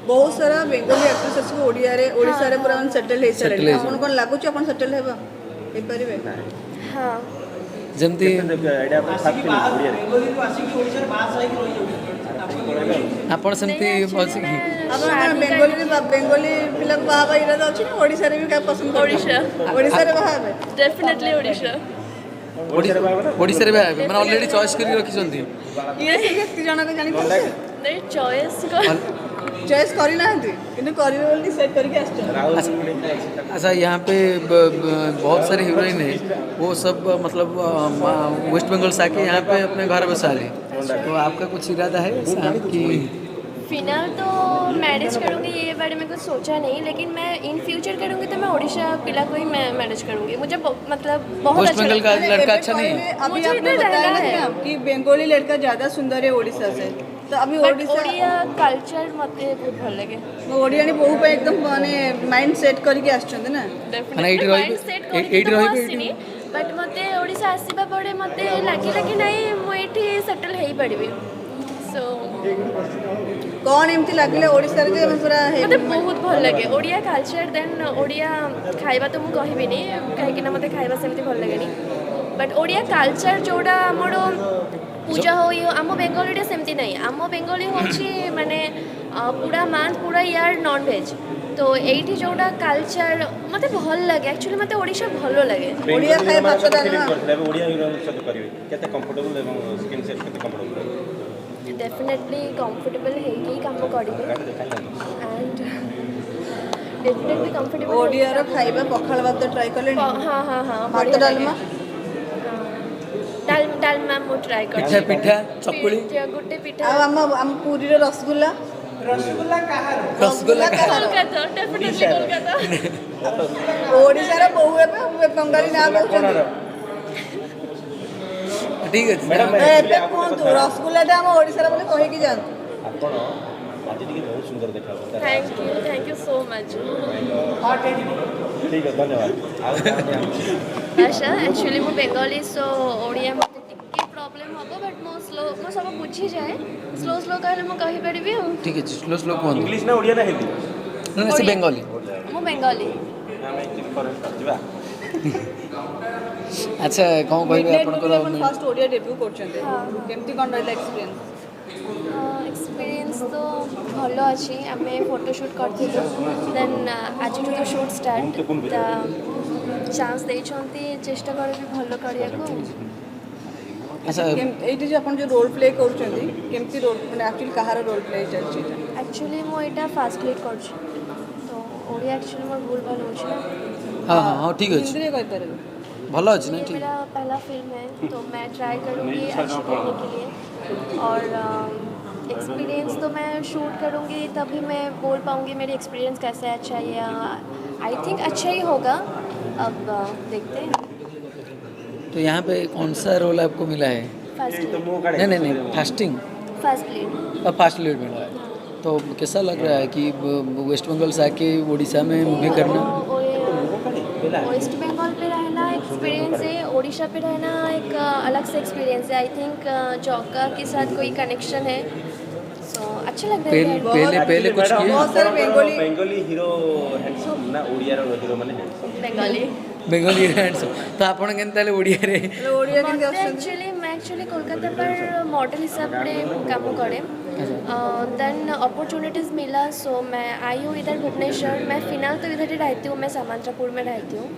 बहुत सारा बेंगली एक्ट्रेस अच्छी ओडिया रे ओडिसा रे पूरा सेटल हे सारे आपन कोन लागु छी आपन सेटल हेबा हे परिबे हां ଯେମିତି ଏଇଟା ଆପଣ ଛାଡ଼ିଥିଲେ ଓଡ଼ିଆରେ ବେଙ୍ଗଲୀରୁ ଆସିକି ଓଡ଼ିଶାରେ ବାହା ହେଇକି ରହିଯାଉଛନ୍ତି ଆପଣ ସେମିତି ଅଛି କି ଆପଣ कोन बेंगली रे बेंगली पिला को बाहा बाईरा तो अछि ना ओडिसा रे भी का पसंद ओडिशा ओडिसा रे बाहा हेबे डेफिनेटली ओडिशा ଓଡ଼ିଶାରେ ବି ଆଇବେ ମାନେ ଅଲରେଡି ଚଏସ୍ କରି ରଖିଛନ୍ତି ये से व्यक्ति जनक जानि पड़े नहीं चॉइस को चॉइस करी नाहंती किंतु करिवे बोली सेट करके आछन अच्छा यहाँ पे बहुत सारे हीरोइन है वो सब मतलब वेस्ट बंगाल से आके यहाँ पे अपने घर बसा रहे तो आपका कुछ इरादा है कि फिलहाल तो मैरिज करूँगी ये बारे में कुछ सोचा नहीं लेकिन मैं इन फ्यूचर करूँगी तो मैं ओडिशा पिला को ही मैं मैरिज करूँगी मुझे मतलब बहुत वेस्ट अच्छा बंगाल का लगता है। लड़का अच्छा नहीं है अभी मुझे आपने इधर बताया रहना ना कि बेंगली लड़का ज्यादा सुंदर है ओडिसा से तो अभी बट ओडिसा ओडिया कल्चर मते बहुत भल लगे ओडिया ने बहु पे एकदम माने माइंड सेट करके आछन ना ମାନେ ଏଇଠି ରହିବେ ଏଇଠି ରହିବେ बट मते ओडिशा आसीबा पड़े मते लागिला कि नहीं मु एठी सेटल हेई पड़बी सो कौन एमती लागले ओडिसा रे जे पूरा हे मते बहुत भल लगे ओडिया कल्चर देन ओडिया खाइबा तो मु कहबिनी काहे कि ना मते खाइबा सेमती भल लगेनी बट ओडिया कल्चर जोड़ा हमरो पूजा हो यो आम बेंगली सेमती नहीं आम बेंगली होची माने पूरा मांस पूरा यार नॉन वेज तो एठी जोड़ा कल्चर मते भल लगे एक्चुअली मते ओडिशा भलो लगे ओडिया खाए भात डालना ଓଡ଼ିଆ ହିରୋ ସହିତ କରିବେ କେତେ କମ୍ଫର୍ଟେबल ଏବଂ ସ୍କିନ୍ ସେଟ୍ କେତେ କମ୍ଫର୍ଟେବल डेफिनेटली कंफर्टेबल है कि काम करिवे एंड डेफिनेटली कंफर्टेबल ओडिया रो खाइबा पखाल भात ट्राई करले हां हां हां भात डालमा डालमा मु ट्राई कर ପିଠା ପିଠା ଚକୁଳି गुटे आ पिठा हम पूरी रो रसगुल्ला ରସଗୋଲା କାହାର ରସଗୋଲା कोलकाता डेफिनेटली कोलकाता ओडिसा रो बहु एबे बंगाली ना कहउछन ଠିକ ଅଛି एबे कोन रसगुल्ला टा हम ओडिसा रो बोले कहि कि जान ଆପଣ ଆଜି ଟିକେ ବହୁତ ସୁନ୍ଦର ଦେଖାଯାଉଛନ୍ତି थैंक यू सो मच ଠିକ ଅଛି ଧନ୍ୟବାଦ ଆଉ अच्छा एक्चुअली मु बेंगली सो ओडिया मते टिके प्रॉब्लम हबो बट मो सब बुझी जाए स्लो स्लो कहले मु कहि परिबी ଠିକ ଅଛି ସ୍ଲୋ ସ୍ଲୋ କୁହନ୍ତୁ ଇଂଲିଶ ନା ଓଡ଼ିଆ ନା ହିନ୍ଦୀ ନା ସେ ବେଙ୍ଗଲି मु बेंगली ଆମେ ଏକ୍ଚୁଆଲି ଫରେନ୍ ଯିବା ଆଚ୍ଛା କ'ଣ କହିବେ ଆପଣଙ୍କର फर्स्ट ओडिया डेब्यू करछन केमती कोन रहला एक्सपीरियंस एक्सपीरियंस तो भल अच्छी आम फोटोशूट करूँ देन आज तो शूट स्टार्ट चांस देते चेष्टा करी भल करने अच्छा एटी जो अपन जो रोल प्ले करछन केमती रोल माने एक्चुअली कहार रोल प्ले चलछि एक्चुअली मो एटा फास्ट लीड कर तो ओडिया एक्चुअली मोर भूल भाल हो हाँ हाँ हाँ ठीक ଅଛି हिंदी कहि परबे ଭଲ ଅଛି ନା ये ଠିକ मेरा पहला फिल्म है तो मैं ट्राई करूँगी अच्छी करने के लिए और एक्सपीरियंस तो मैं शूट करूँगी तभी मैं बोल पाऊँगी मेरी एक्सपीरियंस कैसा है अच्छा या आई थिंक अच्छा ही होगा अब देखते हैं तो यहाँ पे कौन सा रोल आपको मिला है फर्स्ट नहीं नहीं नहीं फास्टिंग फर्स्ट लीड और फास्ट लीड मिला है तो कैसा लग रहा है कि वेस्ट बंगाल से आके उड़ीसा में मूवी करना वेस्ट बंगाल पे रहना एक्सपीरियंस है ओडिशा पे रहना एक अलग से एक्सपीरियंस है आई थिंक जॉका के साथ कोई कनेक्शन है सो अच्छा लग रहा है पहले कुछ किया बहुत सारे बेंगली ବେଙ୍ଗଲି ହିରୋ ହ୍ୟାଣ୍ଡସମ୍ ନା ଓଡ଼ିଆର ହିରୋ ମାନେ ହ୍ୟାଣ୍ଡସମ୍ बेंगाली बेंगली हैंड्स तो आपण केनता ले ओडिया रे ओडिया केमती मते आछन मैं एक्चुअली कोलकाता पर मॉडल हिसाब से काम करे देन अपॉर्चुनिटीज़ मिला सो मैं आई हूँ इधर भुवनेश्वर मैं फिलहाल तो इधर ही रहती हूँ मैं सामंतरापुर में रहती हूँ